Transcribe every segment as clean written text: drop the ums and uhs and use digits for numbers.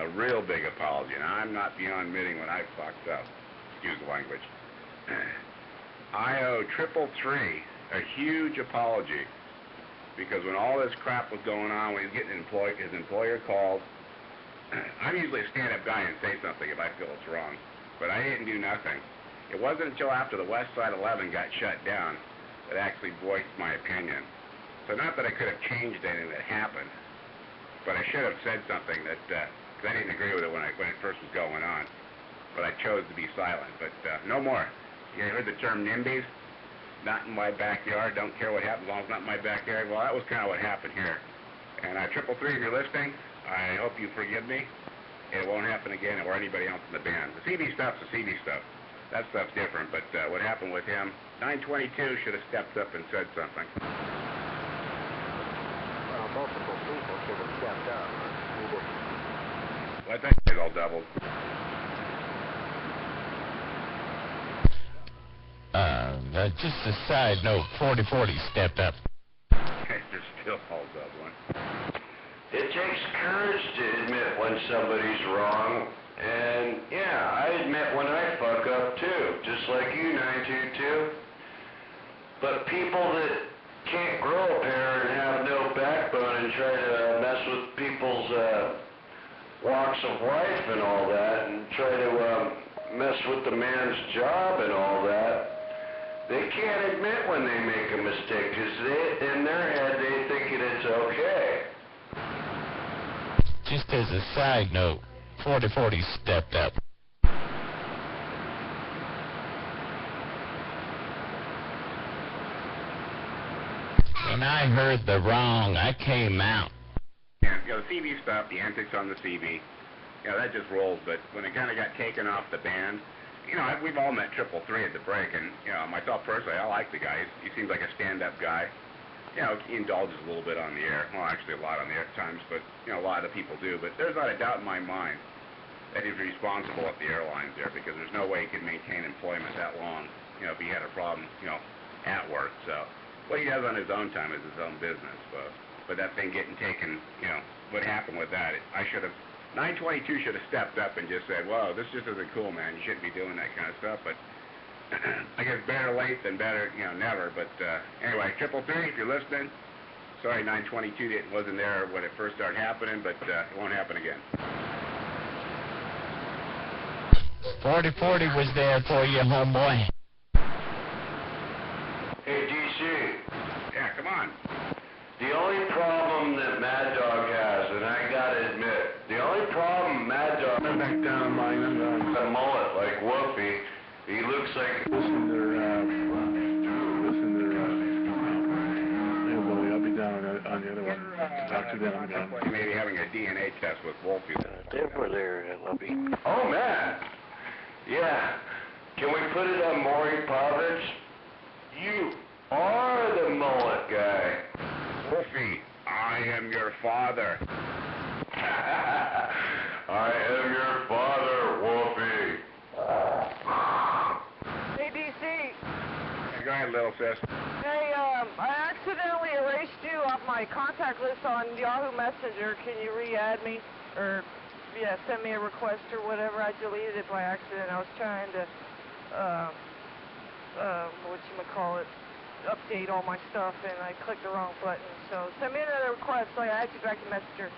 a real big apology, and I'm not beyond admitting when I fucked up. Excuse the language. I owe 333 a huge apology, because when all this crap was going on, when he was getting his employer called, I'm usually a stand-up guy and say something if I feel it's wrong, but I didn't do nothing. It wasn't until after the West Side 11 got shut down that I actually voiced my opinion. So not that I could have changed anything that happened, but I should have said something that, because I didn't agree with it when it first was going on, but I chose to be silent. But no more. You heard the term NIMBYs? Not in my backyard, don't care what happens as long as it's not in my backyard. Well, that was kind of what happened here. And 333, if you're listening, I hope you forgive me. It won't happen again, or anybody else in the band. The CB stuff's the CB stuff. That stuff's different, but what happened with him, 922 should have stepped up and said something. Well, multiple people should have stepped up. Well, I think it's all doubled. Just a side note, 4040 stepped up. They're still all doubling. It takes courage to admit when somebody's wrong, and yeah, I admit when I fuck up too, just like you, 922. But people that can't grow a pair and have no backbone and try to mess with people's walks of life and all that, and try to mess with the man's job and all that, they can't admit when they make a mistake, because in their head they think it's okay. Just as a side note, 4040 stepped up. When I heard the wrong, I came out. Yeah, the CB stuff, the antics on the CB, that just rolls, but when it kind of got taken off the band, we've all met 333 at the break, and, myself personally, I like the guy. He seems like a stand-up guy. He indulges a little bit on the air. Well, actually a lot on the air at times, but, a lot of people do. But there's not a doubt in my mind that he's responsible at the airlines there, because there's no way he could maintain employment that long, if he had a problem, at work. So what he does on his own time is his own business. But that thing getting taken, what happened with that, 922 should have stepped up and just said, whoa, this just isn't cool, man. You shouldn't be doing that kind of stuff. But I guess better late than better, never. But anyway, 333, if you're listening, sorry 922 wasn't there when it first started happening, but it won't happen again. 4040 was there for you, homeboy. Hey, DC. Yeah, come on. The only problem that Mad Dog has, and I gotta admit, the only problem Mad Dog has back down, Mike. a mullet like Whoopi. He looks like Listen to hey, Willie, I'll be down on the other one. Talk to them. Maybe having a DNA test with Wolfie. Denver there, Lovey. oh man, yeah. Can we put it on Maury Povich? You are the mullet guy. Wolfie, I am your father. I am your father, Wolfie. Hey, DC. Hey, go ahead, little sis. Hey, I accidentally erased you off my contact list on Yahoo Messenger. Can you re-add me? Or, send me a request or whatever. I deleted it by accident. I was trying to, whatchamacallit, update all my stuff, and I clicked the wrong button. So send me another request so I add you back to Messenger.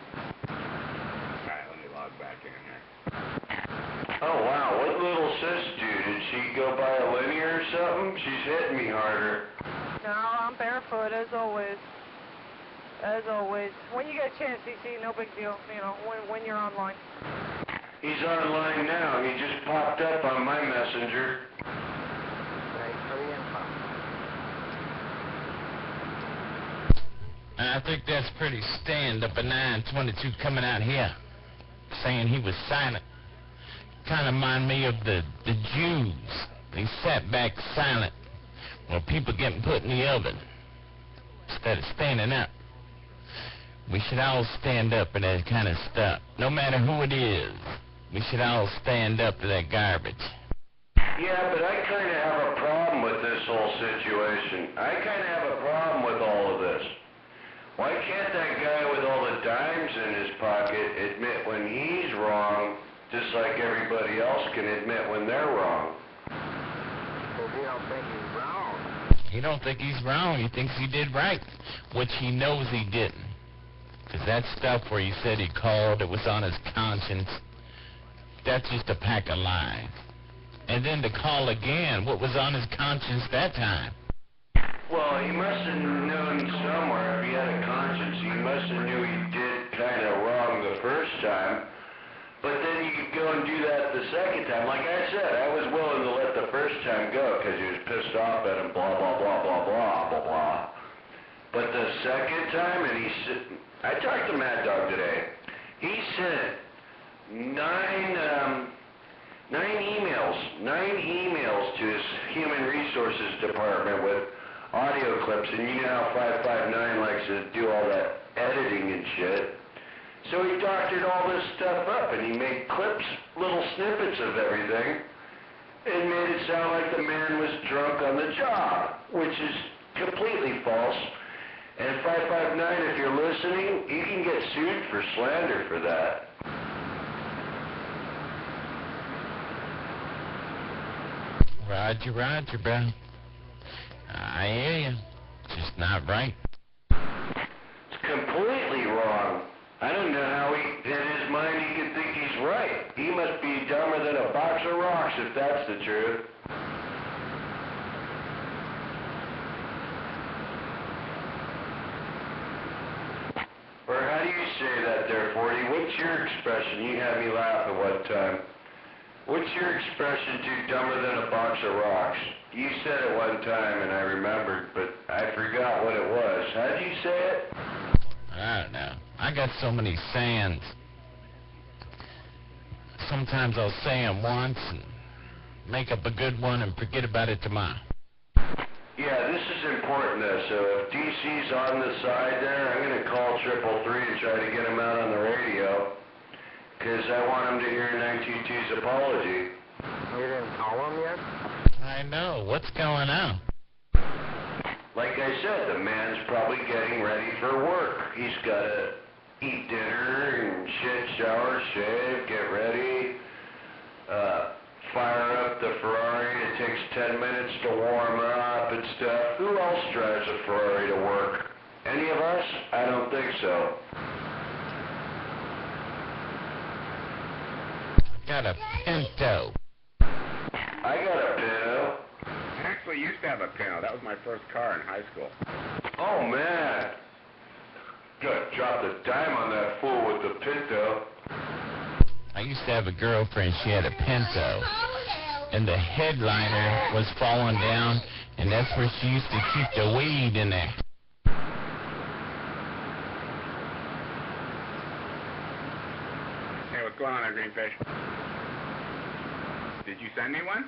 Alright, let me log back in here. Oh wow, what little sis do? Did she go buy a linear or something? She's hitting me harder. No, I'm barefoot, as always. As always. When you get a chance, DC, no big deal, when you're online. He's online now. He just popped up on my messenger. Thanks for the info. And I think that's pretty stand-up at 922 coming out here, saying he was silent. Kind of remind me of the Jews. They sat back silent while people getting put in the oven instead of standing up. We should all stand up for that kind of stuff. No matter who it is, we should all stand up to that garbage. Yeah, but I kind of have a problem with this whole situation. I kind of have a problem with all of this. Why can't that guy with all the dimes in his pocket admit when he's wrong just like everybody else can admit when they're wrong. Well, you don't think he's wrong. He don't think he's wrong. He thinks he did right, which he knows he didn't. Because that stuff where he said he called, it was on his conscience, that's just a pack of lies. And then to call again, what was on his conscience that time? Well, he must have known somewhere, if he had a conscience, he must have knew he did kind of wrong the first time. But then you could go and do that the second time. Like I said, I was willing to let the first time go because he was pissed off at him, blah, blah, blah, blah, blah, blah, blah. But the second time, and I talked to Mad Dog today. He sent nine emails to his human resources department with audio clips, and you know how 559 likes to do all that editing and shit. So he doctored all this stuff up, and he made clips, little snippets of everything, and made it sound like the man was drunk on the job, which is completely false. And 559, if you're listening, you can get sued for slander for that. Roger, Roger, bro. I hear you. Just not right. It's completely wrong. I don't know how in his mind he can think he's right. He must be dumber than a box of rocks if that's the truth. Or how do you say that there, 40? What's your expression? You had me laugh at one time. What's your expression, too dumber than a box of rocks? You said it one time and I remembered, but I forgot what it was. How'd you say it? I don't know. I got so many sayings. Sometimes I'll say them once and make up a good one and forget about it tomorrow. Yeah, this is important though, so if DC's on the side there, I'm going to call 333 and try to get him out on the radio, because I want him to hear 922's apology. You didn't call him yet? I know. What's going on? Like I said, the man's probably getting ready for work. He's got to eat dinner and shit, shower, shave, get ready, fire up the Ferrari. It takes 10 minutes to warm up and stuff. Who else drives a Ferrari to work? Any of us? I don't think so. Got a Pinto. I got a Pinto. I actually used to have a Pinto. That was my first car in high school. Oh, man. Good. Dropped a dime on that fool with the Pinto. I used to have a girlfriend. She had a Pinto. And the headliner was falling down, and that's where she used to keep the weed in there. Hey, what's going on there, Greenfish? Did you send me one?